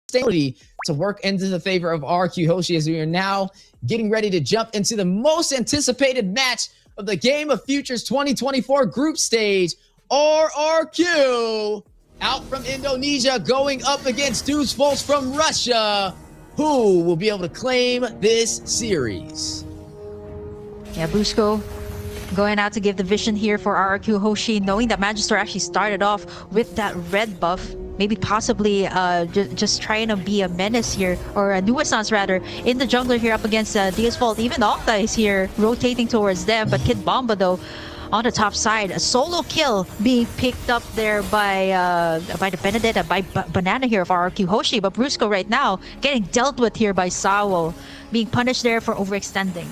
sustainability to work into the favor of RRQ HOSHI as we are now getting ready to jump into the most anticipated match of the Game of Futures 2024 group stage. RRQ out from Indonesia going up against DEUSVULT from Russia. Who will be able to claim this series? Yeah, Busco going out to give the vision here for RRQ HOSHI, knowing that Magister actually started off with that red buff. Maybe possibly just trying to be a menace here, or a nuisance rather, in the jungler here up against DEUSVULT. Even Octa is here rotating towards them, but Kid Bomba though on the top side. A solo kill being picked up there by the Benedetta, by Banana here of RRQ HOSHI. But Brusco right now getting dealt with here by Sawo, being punished there for overextending.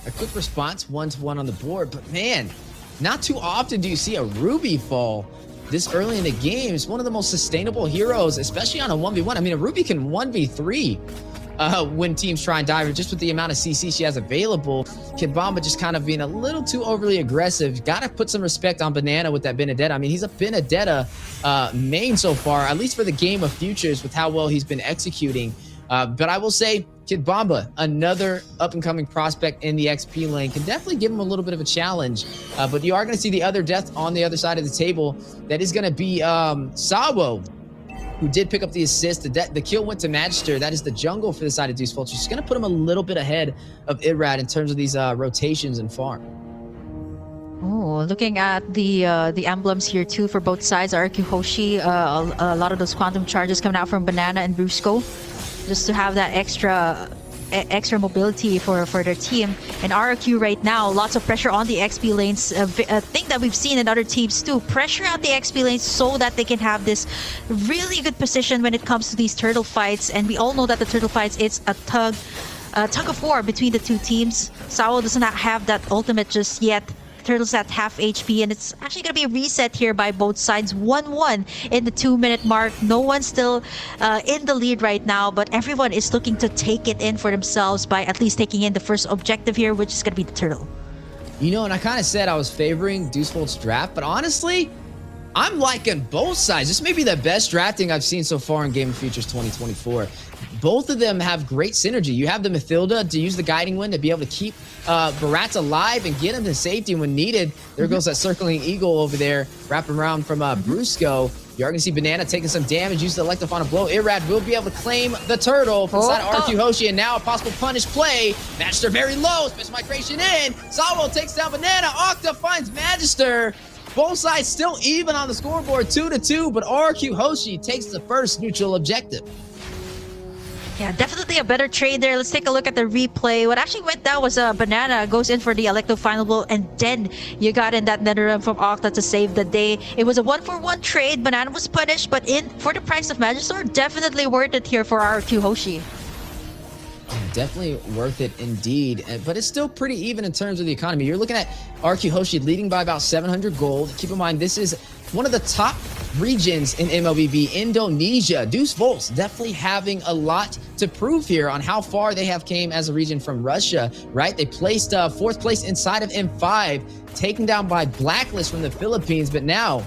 A quick response, 1-1 on the board, but man, not too often do you see a Ruby fall this early in the game. It's one of the most sustainable heroes, especially on a 1v1. I mean, a Ruby can 1v3 when teams try and dive her, just with the amount of CC she has available. Kid Bomba just kind of being a little too overly aggressive. Gotta put some respect on Banana with that Benedetta. I mean, he's a Benedetta main so far, at least for the Game of Futures, with how well he's been executing. But I will say, Kid Bomba, another up-and-coming prospect in the XP lane, can definitely give him a little bit of a challenge. But you are going to see the other death on the other side of the table. That is going to be Sawo, who did pick up the assist. The kill went to Magister. That is the jungle for the side of DEUSVULT. She's going to put him a little bit ahead of Irad in terms of these rotations and farm. Oh, looking at the emblems here too for both sides. RRQ HOSHI, a lot of those quantum charges coming out from Banana and Brusco, just to have that extra mobility for their team. And RRQ right now, lots of pressure on the XP lanes. A thing that we've seen in other teams too. Pressure out the XP lanes so that they can have this really good position when it comes to these turtle fights. And we all know that the turtle fights, it's a tug of war between the two teams. Sawo does not have that ultimate just yet. Turtles at half HP, and it's actually going to be a reset here by both sides. 1-1 in the 2-minute mark. No one's still in the lead right now, but everyone is looking to take it in for themselves by at least taking in the first objective here, which is going to be the turtle. You know, and I kind of said I was favoring DEUSVULT's draft, but honestly, I'm liking both sides. This may be the best drafting I've seen so far in Game of Futures 2024. Both of them have great synergy. You have the Mathilda to use the Guiding Wind to be able to keep Barats alive and get him to safety when needed. There goes that Circling Eagle over there, wrapping around from Brusco. You're going to see Banana taking some damage, use the Electrifying Blow. Irad will be able to claim the turtle from the side of RRQ HOSHI, and now a possible punish play. Magister very low, Special Migration in. Sawo takes down Banana. Octa finds Magister. Both sides still even on the scoreboard, 2-2, but RRQ HOSHI takes the first neutral objective. Yeah, definitely a better trade there. Let's take a look at the replay. What actually went down was Banana goes in for the Electro-Final Blow, and then you got in that Netherrealm from Octa to save the day. It was a 1-for-1 trade. Banana was punished, but for the price of Magister, definitely worth it here for RRQ HOSHI. Definitely worth it indeed, but it's still pretty even in terms of the economy. You're looking at RRQ HOSHI leading by about 700 gold. Keep in mind, this is one of the top regions in MLBB, Indonesia. DEUSVULT definitely having a lot to prove here on how far they have came as a region from Russia, right? They placed 4th place inside of M5, taken down by Blacklist from the Philippines, but now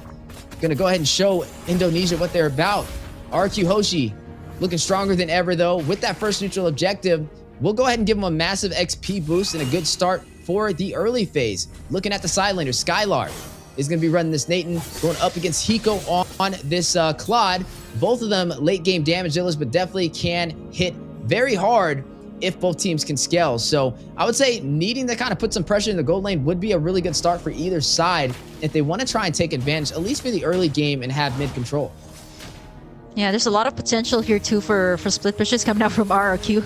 going to go ahead and show Indonesia what they're about. RRQ HOSHI looking stronger than ever, though. With that first neutral objective, we'll go ahead and give them a massive XP boost and a good start for the early phase. Looking at the side laner, Skylar is going to be running this Nathan, going up against Hiko on this Claude. Both of them late game damage dealers, but definitely can hit very hard if both teams can scale. So I would say needing to kind of put some pressure in the gold lane would be a really good start for either side if they want to try and take advantage, at least for the early game, and have mid control. Yeah, there's a lot of potential here too for split pushes coming out from RRQ.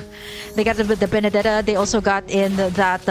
They got the Benedetta. They also got in that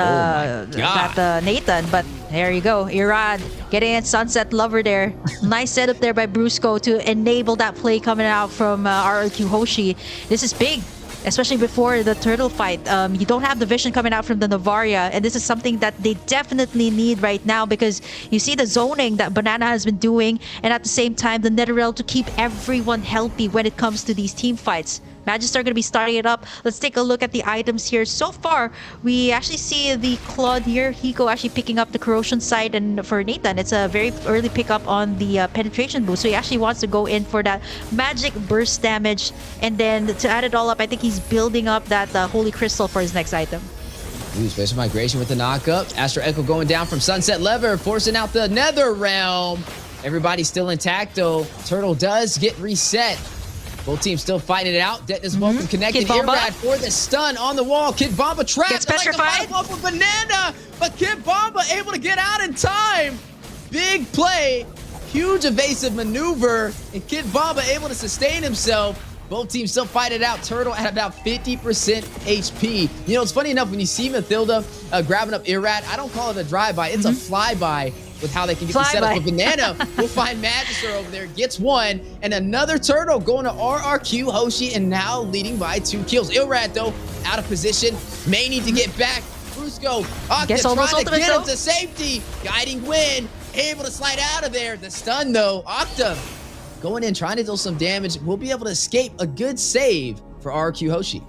Nathan. But there you go, Irad getting in Sunset Lover there. Nice setup there by Brusco to enable that play coming out from RRQ HOSHI. This is big, especially before the turtle fight. You don't have the vision coming out from the Novaria, and this is something that they definitely need right now, because you see the zoning that Banana has been doing, and at the same time the Netherrealm to keep everyone healthy when it comes to these team fights. Magister going to be starting it up. Let's take a look at the items here. So far, we actually see the Claude here. Hiko actually picking up the corrosion side, and for Nathan, it's a very early pickup on the penetration boost. So he actually wants to go in for that magic burst damage, and then to add it all up, I think he's building up that Holy Crystal for his next item. Ooh, special migration with the knock-up. Astro Echo going down from Sunset Lever, forcing out the Nether Realm. Everybody's still intact, though. Turtle does get reset. Both teams still fighting it out. Detna's welcome connected. Irrad for the stun on the wall. Kid Bomba trapped. Gets petrified. Like with Banana, but Kid Bomba able to get out in time. Big play. Huge evasive maneuver. And Kid Bomba able to sustain himself. Both teams still fight it out. Turtle at about 50% HP. You know, it's funny enough, when you see Mathilda grabbing up Irrad, I don't call it a drive-by. It's a flyby with how they can get the setup with Banana. We'll find Magister over there, gets one, and another Turtle going to RRQ Hoshi, and now leading by 2 kills. Irrad, though, out of position. May need to get back. Brusco, Octa trying to get him to safety. Guiding Wind, able to slide out of there. The stun, though, Octa going in, trying to deal some damage. We'll be able to escape. A good save for RRQ Hoshi.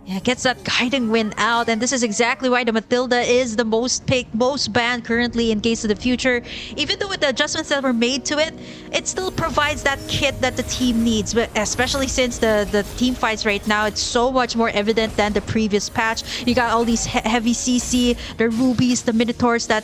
Yeah, gets that Guiding Wind out, and this is exactly why the Mathilda is the most picked, most banned currently in Case of the Future. Even though with the adjustments that were made to it, it still provides that kit that the team needs, but especially since the team fights right now, it's so much more evident than the previous patch. You got all these heavy CC, the Rubies, the Minotaurs that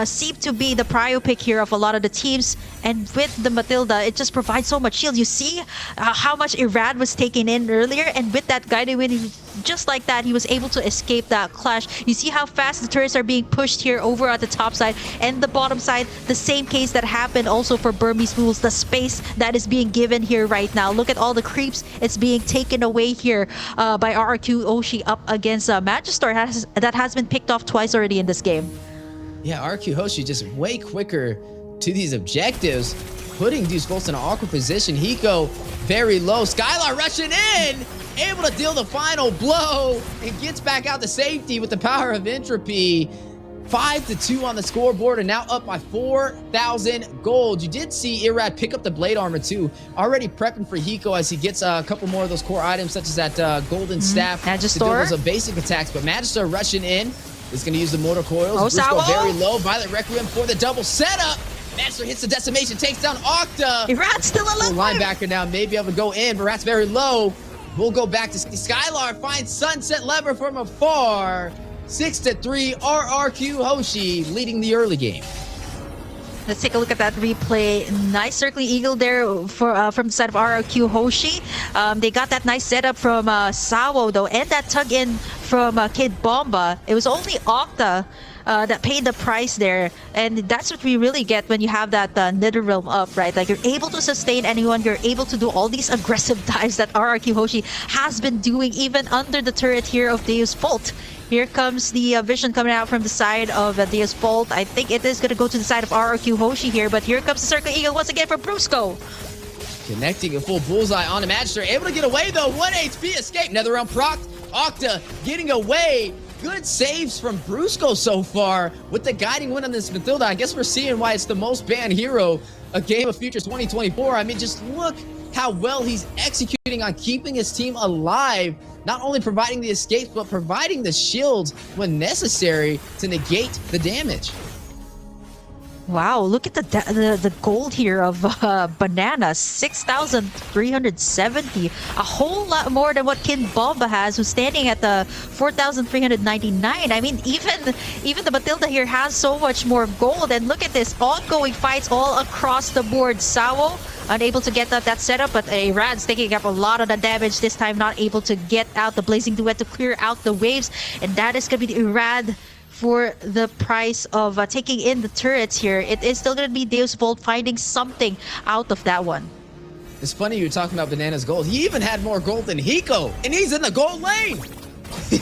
seem to be the prio pick here of a lot of the teams, and with the Mathilda, it just provides so much shield. You see how much Irrad was taken in earlier, and with that Guiding Wind, just like that, he was able to escape that clash. You see how fast the turrets are being pushed here over at the top side and the bottom side. The same case that happened also for Burmese Fools. The space that is being given here right now. Look at all the creeps. It's being taken away here by RRQ Hoshi up against Magister that has been picked off twice already in this game. Yeah, RRQ Hoshi just way quicker to these objectives, putting DEUSVULT in an awkward position. Hiko very low. Skylar rushing in, able to deal the final blow, and gets back out to safety with the power of Entropy. 5-2 on the scoreboard, and now up by 4,000 gold. You did see Irrad pick up the blade armor too, already prepping for Hiko as he gets a couple more of those core items, such as that golden staff Magister to deal those basic attacks. But Magister rushing in is going to use the mortar coils. Brusco very low. Violet Requiem for the double setup. Magister hits the decimation, takes down Octa. Irrad's still alive. Linebacker now may be able to go in, but Rat's very low. We'll go back to Skylar, finds Sunset Lever from afar. 6-3, RRQ Hoshi leading the early game. Let's take a look at that replay. Nice circling eagle there for from the side of RRQ Hoshi. They got that nice setup from Sawo though, and that tug in from Kid Bomba. It was only Octa that paid the price there, and that's what we really get when you have that Nether Realm up, right? Like, you're able to sustain anyone, you're able to do all these aggressive dives that RRQ Hoshi has been doing even under the turret here of DEUSVULT. Here comes the vision coming out from the side of DEUSVULT. I think it is going to go to the side of RRQ Hoshi here, but here comes the Circle Eagle once again for Brusco. Connecting a full bullseye on the Magister, able to get away though. 1 HP escape, Nether Realm proc. Octa getting away. Good saves from Brusco so far with the Guiding Wind on this Mathilda. I guess we're seeing why it's the most banned hero of Game of Futures 2024. I mean, just look how well he's executing on keeping his team alive, not only providing the escapes, but providing the shields when necessary to negate the damage. Wow, look at the gold here of Banana, 6,370. A whole lot more than what Kid Bomba has, who's standing at the 4,399. I mean, even the Mathilda here has so much more gold. And look at this, ongoing fights all across the board. Sawo unable to get that setup, but Irrad's taking up a lot of the damage this time, not able to get out the Blazing Duet to clear out the waves. And that is going to be the Irrad for the price of taking in the turrets here. It is still going to be DEUSVULT finding something out of that one. It's funny you're talking about Banana's gold. He even had more gold than Hiko, and he's in the gold lane.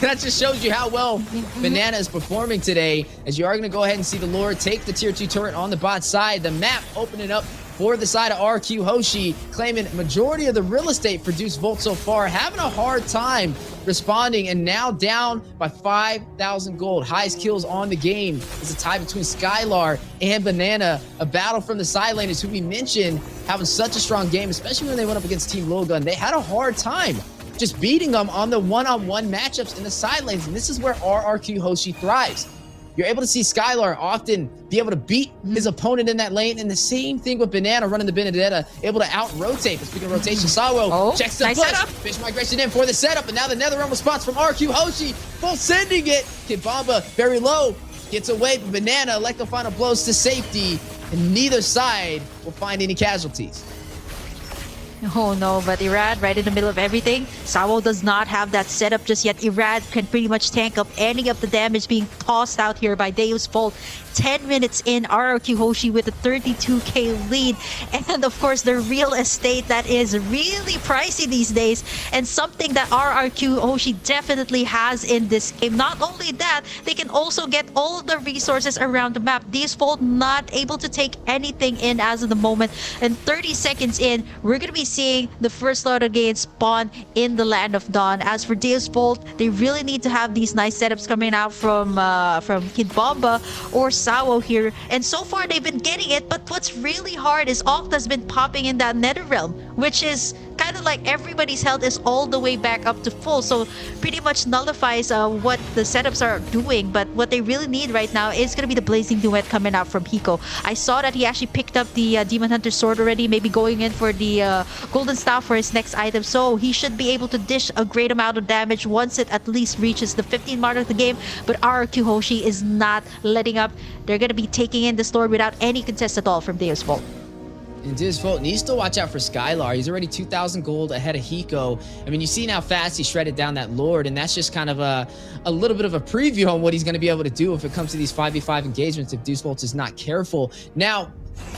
That just shows you how well Banana is performing today, as you are going to go ahead and see the Lord take the tier 2 turret on the bot side. The map opening up for the side of RQ Hoshi, claiming majority of the real estate for DEUSVULT so far, having a hard time responding, and now down by 5,000 gold. Highest kills on the game is a tie between Skylar and Banana. A battle from the side lane is who we mentioned having such a strong game, especially when they went up against Team Logan. They had a hard time just beating them on the one-on-one matchups in the side lanes, and this is where RRQ HOSHI thrives. You're able to see Skylar often be able to beat his opponent in that lane, and the same thing with Banana running the Benedetta, able to out-rotate. But speaking of rotation, Sawo checks the nice push. setup. Fish migration in for the setup, and now the NetherRealm response from RQ HOSHI, full sending it. Kid Bomba very low, gets away, but Banana elect the final blows to safety, and neither side will find any casualties. Oh no, but Irad right in the middle of everything. Sawo does not have that setup just yet. Irad can pretty much tank up any of the damage being tossed out here by DEUSVULT. 10 minutes in, RRQ HOSHI with a 32k lead. And of course, the real estate that is really pricey these days, and something that RRQ HOSHI definitely has in this game. Not only that, they can also get all the resources around the map. DEUSVULT not able to take anything in as of the moment. And 30 seconds in, we're going to be seeing the first lot of gains spawn in the Land of Dawn. As for DEUSVULT, they really need to have these nice setups coming out from Kid Bomba or Sawo here, and so far they've been getting it. But what's really hard is Octa's been popping in that NetherRealm, which is kind of like everybody's health is all the way back up to full, so pretty much nullifies what the setups are doing. But what they really need right now is going to be the Blazing Duet coming out from Hiko. I saw that he actually picked up the Demon Hunter sword already, maybe going in for the Golden Staff for his next item, so he should be able to dish a great amount of damage once it at least reaches the 15 mark of the game. But RRQ HOSHI is not letting up. They're going to be taking in this Lord without any contest at all from DEUSVULT. And DEUSVULT needs to watch out for Skylar. He's already 2,000 gold ahead of Hiko. I mean, you see how fast he shredded down that Lord, and that's just kind of a little bit of a preview on what he's going to be able to do if it comes to these 5v5 engagements if DEUSVULT is not careful. Now,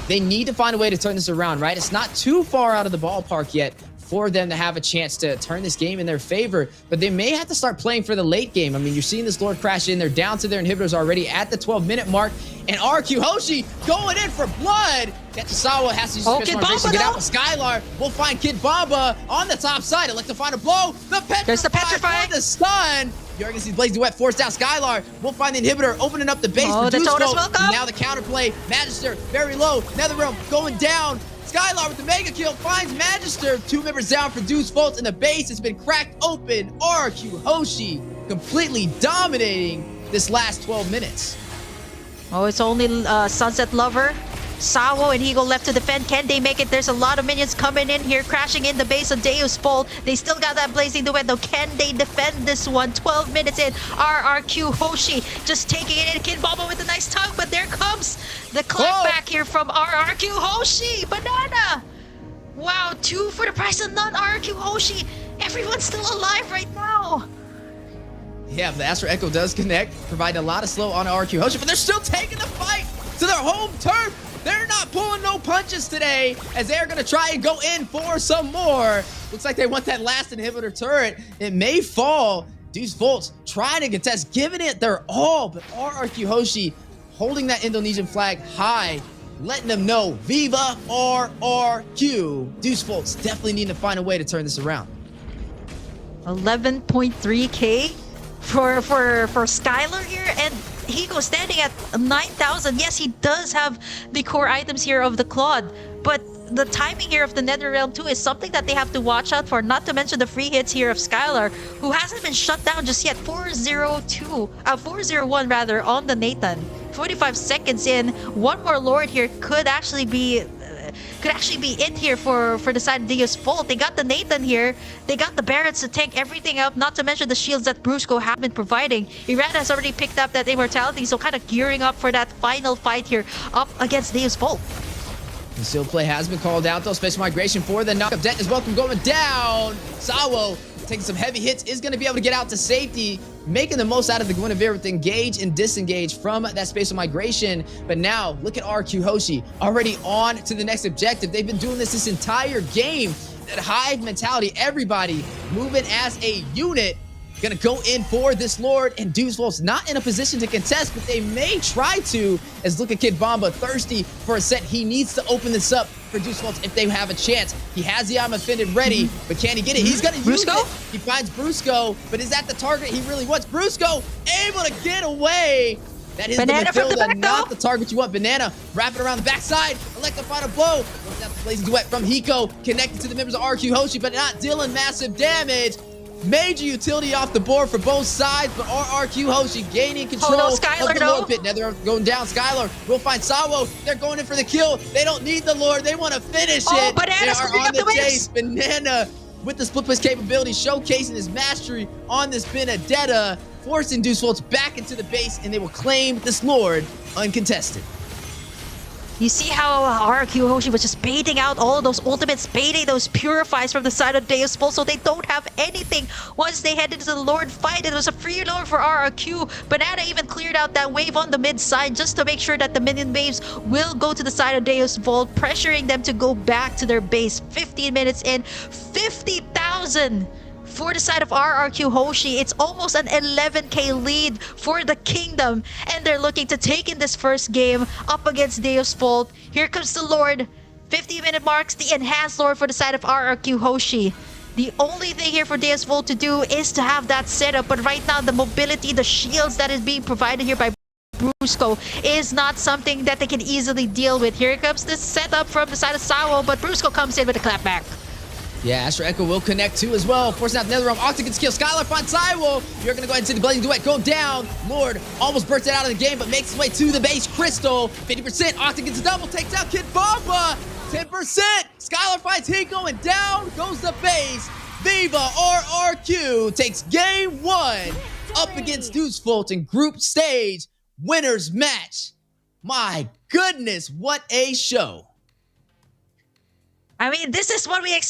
they need to find a way to turn this around, right? It's not too far out of the ballpark yet for them to have a chance to turn this game in their favor, but they may have to start playing for the late game. I mean, you're seeing this Lord crash in. They're down to their inhibitors already at the 12-minute mark, and RQ HOSHI going in for blood. Sawa has to use Fish Migration, get out with Skylar. We'll find Kid Bomba on the top side. Elect to find a blow. There's the Petrify. The stun. Jorgensen's Blazing Duet forced down Skylar. We'll find the inhibitor opening up the base for DEUSVULT. Now the counterplay. Magister very low. NetherRealm going down. Skylar with the mega kill finds Magister. 2 members down for DEUSVULT, and the base has been cracked open. RQ HOSHI completely dominating this last 12 minutes. Oh, it's only Sunset Lover, Sawo, and Hiko left to defend. Can they make it? There's a lot of minions coming in here, crashing in the base of DEUSVULT. They still got that Blazing Duet, though. Can they defend this one? 12 minutes in, RRQ HOSHI just taking it in. Kid Bomba with a nice tug, but there comes the clap back here from RRQ HOSHI. Banana! Wow, 2 for the price of none. RRQ HOSHI. Everyone's still alive right now. Yeah, the Astro Echo does connect, providing a lot of slow on RQ HOSHI, but they're still taking the fight to their home turf. They're not pulling no punches today, as they're going to try and go in for some more. Looks like they want that last inhibitor turret. It may fall. DEUSVULT trying to contest, giving it their all, but RRQ HOSHI holding that Indonesian flag high, letting them know, Viva RRQ. DEUSVULT's definitely need to find a way to turn this around. 11.3k for Skylar here, and Hiko standing at 9,000. Yes, he does have the core items here of the Claude, but the timing here of the NetherRealm too is something that they have to watch out for, not to mention the free hits here of Skylar, who hasn't been shut down just yet. 401 rather on the Nathan. 45 seconds in, one more Lord here could actually be it here for the side of DEUSVULT. They got the Nathan here. They got the Barretts to tank everything up, not to mention the shields that Brusco have been providing. Iran has already picked up that immortality, so kind of gearing up for that final fight here up against DEUSVULT. Concealed play has been called out, though. Space migration for the knockup. Debt is welcome going down. Sawo taking some heavy hits, is going to be able to get out to safety, making the most out of the Guinevere with engage and disengage from that spatial migration. But now, look at RQ HOSHI already on to the next objective. They've been doing this entire game. That hive mentality, everybody moving as a unit. Gonna go in for this Lord, and DEUSVULT's not in a position to contest, but they may try to, as look at Kid Bomba thirsty for a set. He needs to open this up for DEUSVULT if they have a chance. He has the I'm offended ready, but can he get it? He's gonna use it. He finds Brusco, but is that the target he really wants? Brusco able to get away. That is Banana the from the Matilda, back, not though. the target you want. Banana wrapping around the backside. Electrify a blow. Looks at the blazing duet from Hiko. Connected to the members of RRQ Hoshi, but not dealing massive damage. Major utility off the board for both sides, but RRQ Hoshi gaining control no, of Skylar, the no. Lord Pit. Nether going down. Skylar will find Sawo. They're going in for the kill. They don't need the Lord. They want to finish it. Banana's They are cleaning on up the the chase. Banana with the split push capability, showcasing his mastery on this Benedetta, forcing DEUSVULT back into the base, and they will claim this Lord uncontested. You see how RRQ Hoshi was just baiting out all of those ultimates, baiting those purifies from the side of DEUSVULT, so they don't have anything. Once they headed to the Lord fight, it was a free Lord for RRQ. Banana even cleared out that wave on the mid side just to make sure that the minion waves will go to the side of DEUSVULT, pressuring them to go back to their base. 15 minutes in, 50,000 for the side of RRQ Hoshi. It's almost an 11k lead for the kingdom, and they're looking to take in this first game up against DEUSVULT. Here comes the Lord. 50-minute marks, the enhanced Lord for the side of RRQ Hoshi. The only thing here for DEUSVULT to do is to have that setup, but right now the mobility, the shields that is being provided here by Brusco is not something that they can easily deal with. Here comes this setup from the side of Sawo, but Brusco comes in with a clapback. Yeah, Astro Echo will connect too as well. Forcing out the Netherrealm. Octa gets kill. Skylar finds Cywolf. You're going to go ahead and see the Blazing Duet go down. Lord almost bursts it out of the game, but makes his way to the base. Crystal, 50%. Octa gets a double. Takes out Kid Bomba. 10%. Skylar finds Hiko, and down goes the base. Viva RRQ takes game one up against DEUSVULT in group stage winners match. My goodness, what a show. I mean, this is what we expect.